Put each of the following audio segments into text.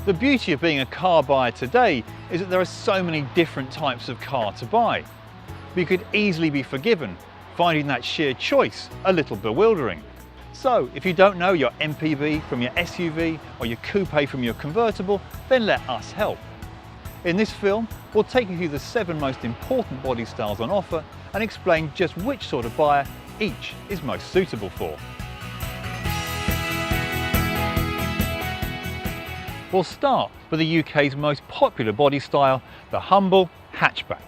The beauty of being a car buyer today is that there are so many different types of car to buy. But you could easily be forgiven, finding that sheer choice a little bewildering. So if you don't know your MPV from your SUV or your coupe from your convertible, then let us help. In this film, we'll take you through the 7 most important body styles on offer and explain just which sort of buyer each is most suitable for. We'll start with the UK's most popular body style, the humble hatchback.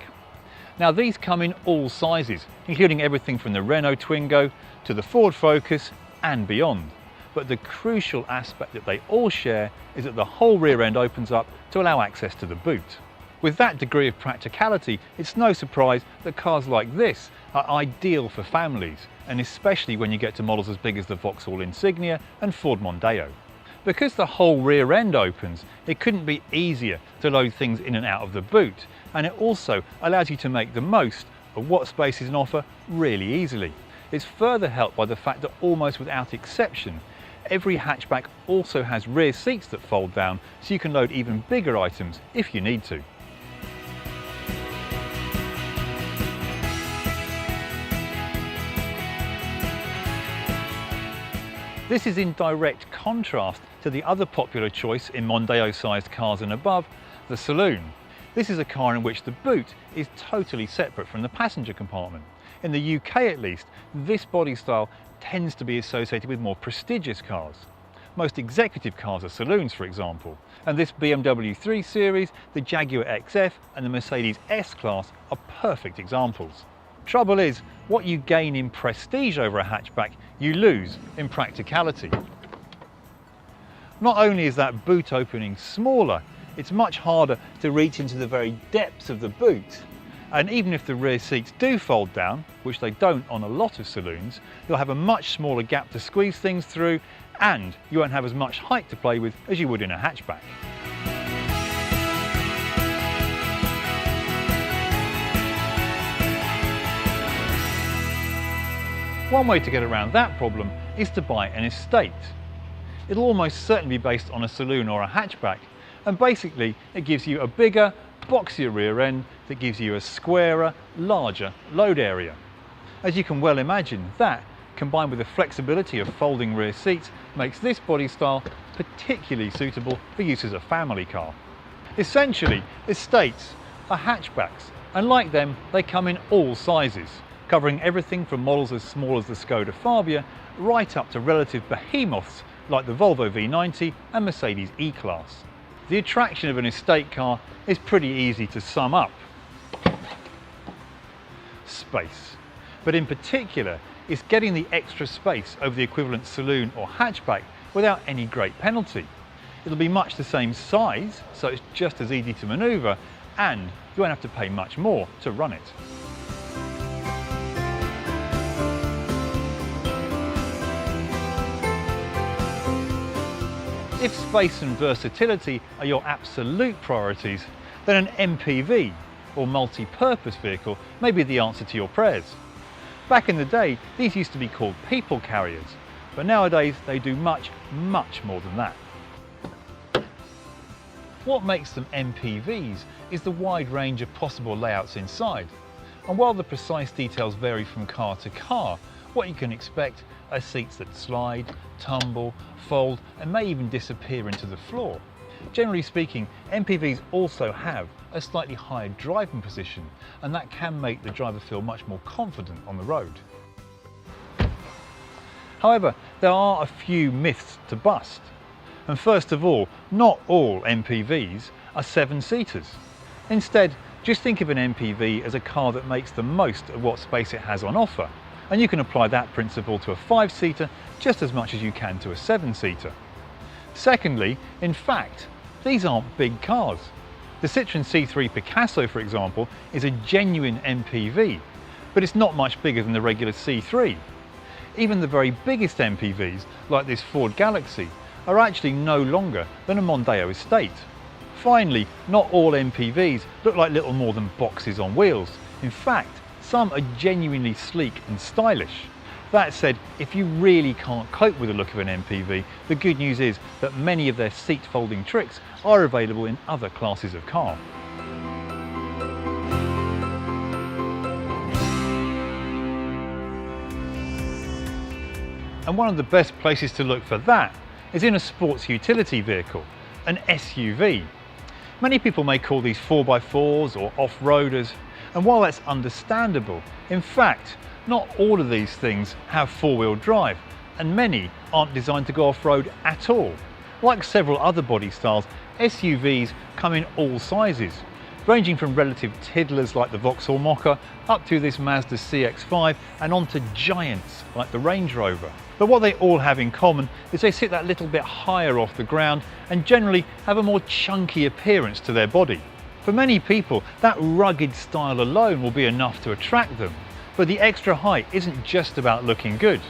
Now these come in all sizes, including everything from the Renault Twingo to the Ford Focus and beyond. But the crucial aspect that they all share is that the whole rear end opens up to allow access to the boot. With that degree of practicality, it's no surprise that cars like this are ideal for families, and especially when you get to models as big as the Vauxhall Insignia and Ford Mondeo. Because the whole rear end opens, it couldn't be easier to load things in and out of the boot, and it also allows you to make the most of what space is on offer really easily. It's further helped by the fact that almost without exception, every hatchback also has rear seats that fold down, so you can load even bigger items if you need to. This is in direct contrast to the other popular choice in Mondeo-sized cars and above, the saloon. This is a car in which the boot is totally separate from the passenger compartment. In the UK at least, this body style tends to be associated with more prestigious cars. Most executive cars are saloons, for example, and this BMW 3 Series, the Jaguar XF and the Mercedes S-Class are perfect examples. Trouble is, what you gain in prestige over a hatchback, you lose in practicality. Not only is that boot opening smaller, it's much harder to reach into the very depths of the boot. And even if the rear seats do fold down, which they don't on a lot of saloons, you'll have a much smaller gap to squeeze things through, and you won't have as much height to play with as you would in a hatchback. One way to get around that problem is to buy an estate. It'll almost certainly be based on a saloon or a hatchback, and basically it gives you a bigger, boxier rear end that gives you a squarer, larger load area. As you can well imagine, that, combined with the flexibility of folding rear seats, makes this body style particularly suitable for use as a family car. Essentially, estates are hatchbacks, and like them, they come in all sizes, covering everything from models as small as the Skoda Fabia right up to relative behemoths like the Volvo V90 and Mercedes E-Class. The attraction of an estate car is pretty easy to sum up. Space. But in particular, it's getting the extra space over the equivalent saloon or hatchback without any great penalty. It'll be much the same size, so it's just as easy to manoeuvre, and you won't have to pay much more to run it. If space and versatility are your absolute priorities, then an MPV, or multi-purpose vehicle, may be the answer to your prayers. Back in the day, these used to be called people carriers, but nowadays they do much, much more than that. What makes them MPVs is the wide range of possible layouts inside, and while the precise details vary from car to car, what you can expect are seats that slide, tumble, fold, and may even disappear into the floor. Generally speaking, MPVs also have a slightly higher driving position, and that can make the driver feel much more confident on the road. However, there are a few myths to bust. And first of all, not all MPVs are 7-seaters. Instead, just think of an MPV as a car that makes the most of what space it has on offer. And you can apply that principle to a 5-seater just as much as you can to a 7-seater. Secondly, in fact, these aren't big cars. The Citroën C3 Picasso, for example, is a genuine MPV, but it's not much bigger than the regular C3. Even the very biggest MPVs, like this Ford Galaxy, are actually no longer than a Mondeo estate. Finally, not all MPVs look like little more than boxes on wheels. In fact, some are genuinely sleek and stylish. That said, if you really can't cope with the look of an MPV, the good news is that many of their seat folding tricks are available in other classes of car. And one of the best places to look for that is in a sports utility vehicle, an SUV. Many people may call these 4x4s or off-roaders, and while that's understandable, in fact, not all of these things have four-wheel drive, and many aren't designed to go off-road at all. Like several other body styles, SUVs come in all sizes, ranging from relative tiddlers like the Vauxhall Mokka up to this Mazda CX-5 and onto giants like the Range Rover. But what they all have in common is they sit that little bit higher off the ground and generally have a more chunky appearance to their body. For many people, that rugged style alone will be enough to attract them. But the extra height isn't just about looking good.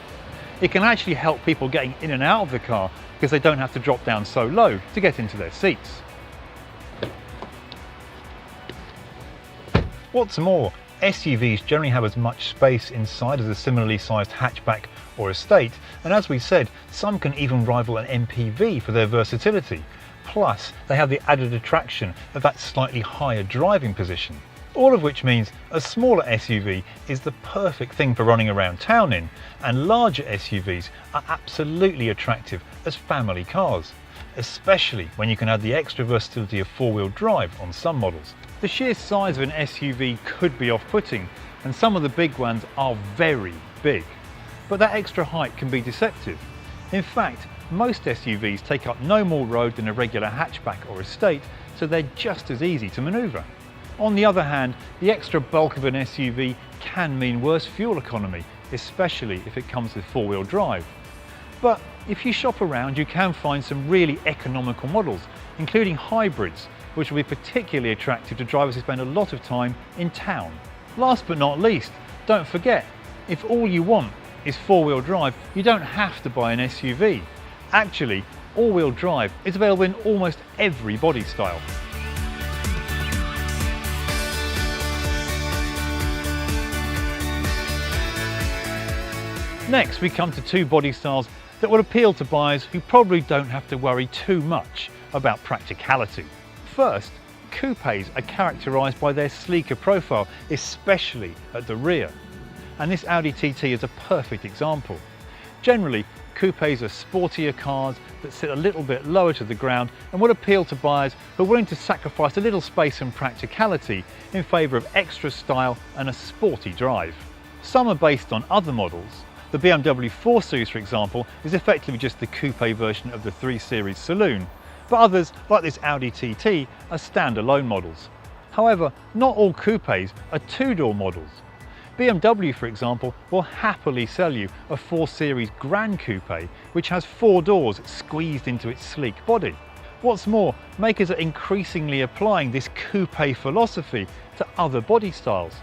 It can actually help people getting in and out of the car because they don't have to drop down so low to get into their seats. What's more, SUVs generally have as much space inside as a similarly sized hatchback or estate, and as we said, some can even rival an MPV for their versatility. Plus, they have the added attraction of that slightly higher driving position. All of which means a smaller SUV is the perfect thing for running around town in, and larger SUVs are absolutely attractive as family cars, especially when you can add the extra versatility of four-wheel drive on some models. The sheer size of an SUV could be off-putting, and some of the big ones are very big. But that extra height can be deceptive. In fact, most SUVs take up no more road than a regular hatchback or estate, so they're just as easy to manoeuvre. On the other hand, the extra bulk of an SUV can mean worse fuel economy, especially if it comes with four-wheel drive. But if you shop around, you can find some really economical models, including hybrids, which will be particularly attractive to drivers who spend a lot of time in town. Last but not least, don't forget, if all you want is four-wheel drive, you don't have to buy an SUV. Actually, all-wheel drive is available in almost every body style. Next, we come to two body styles that will appeal to buyers who probably don't have to worry too much about practicality. First, coupes are characterised by their sleeker profile, especially at the rear. And this Audi TT is a perfect example. Generally, coupes are sportier cars that sit a little bit lower to the ground and will appeal to buyers who are willing to sacrifice a little space and practicality in favour of extra style and a sporty drive. Some are based on other models. The BMW 4 Series, for example, is effectively just the coupe version of the 3 Series saloon, but others, like this Audi TT, are standalone models. However, not all coupes are two-door models. BMW, for example, will happily sell you a 4 Series Gran Coupe, which has 4 doors squeezed into its sleek body. What's more, makers are increasingly applying this coupe philosophy to other body styles.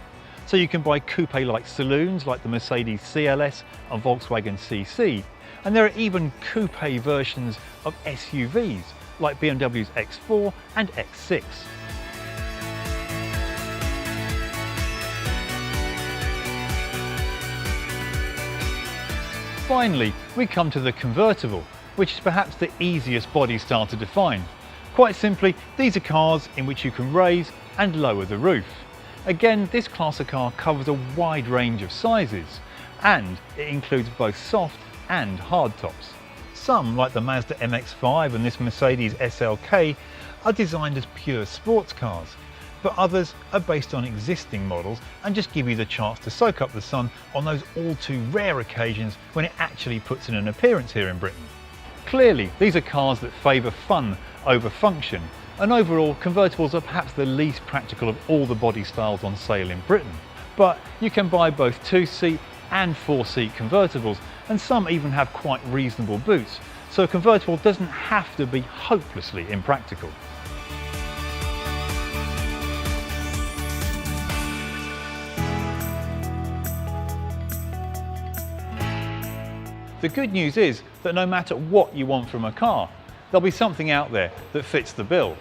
So you can buy coupe-like saloons like the Mercedes CLS and Volkswagen CC, and there are even coupe versions of SUVs like BMW's X4 and X6. Finally, we come to the convertible, which is perhaps the easiest body style to define. Quite simply, these are cars in which you can raise and lower the roof. Again, this class of car covers a wide range of sizes, and it includes both soft and hard tops. Some, like the Mazda MX-5 and this Mercedes SLK, are designed as pure sports cars, but others are based on existing models and just give you the chance to soak up the sun on those all too rare occasions when it actually puts in an appearance here in Britain. Clearly, these are cars that favour fun over function, and overall, convertibles are perhaps the least practical of all the body styles on sale in Britain. But you can buy both 2-seat and 4-seat convertibles, and some even have quite reasonable boots, so a convertible doesn't have to be hopelessly impractical. The good news is that no matter what you want from a car, there'll be something out there that fits the bill.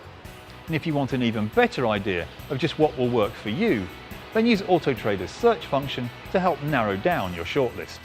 And if you want an even better idea of just what will work for you, then use Auto Trader's search function to help narrow down your shortlist.